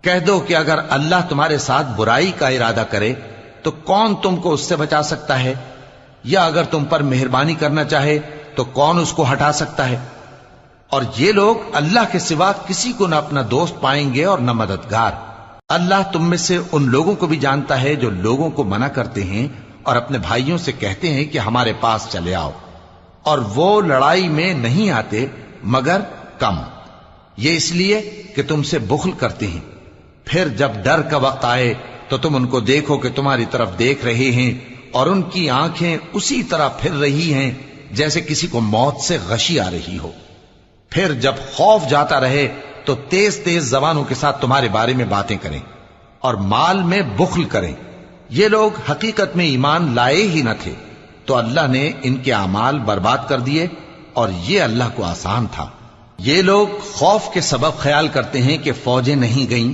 کہہ دو کہ اگر اللہ تمہارے ساتھ برائی کا ارادہ کرے تو کون تم کو اس سے بچا سکتا ہے، یا اگر تم پر مہربانی کرنا چاہے تو کون اس کو ہٹا سکتا ہے؟ اور یہ لوگ اللہ کے سوا کسی کو نہ اپنا دوست پائیں گے اور نہ مددگار۔ اللہ تم میں سے ان لوگوں کو بھی جانتا ہے جو لوگوں کو منع کرتے ہیں اور اپنے بھائیوں سے کہتے ہیں کہ ہمارے پاس چلے آؤ، اور وہ لڑائی میں نہیں آتے مگر کم، یہ اس لیے کہ تم سے بخل کرتے ہیں۔ پھر جب ڈر کا وقت آئے تو تم ان کو دیکھو کہ تمہاری طرف دیکھ رہے ہیں اور ان کی آنکھیں اسی طرح پھر رہی ہیں جیسے کسی کو موت سے غشی آ رہی ہو۔ پھر جب خوف جاتا رہے تو تیز تیز زبانوں کے ساتھ تمہارے بارے میں باتیں کریں اور مال میں بخل کریں۔ یہ لوگ حقیقت میں ایمان لائے ہی نہ تھے، تو اللہ نے ان کے اعمال برباد کر دیے، اور یہ اللہ کو آسان تھا۔ یہ لوگ خوف کے سبب خیال کرتے ہیں کہ فوجیں نہیں گئیں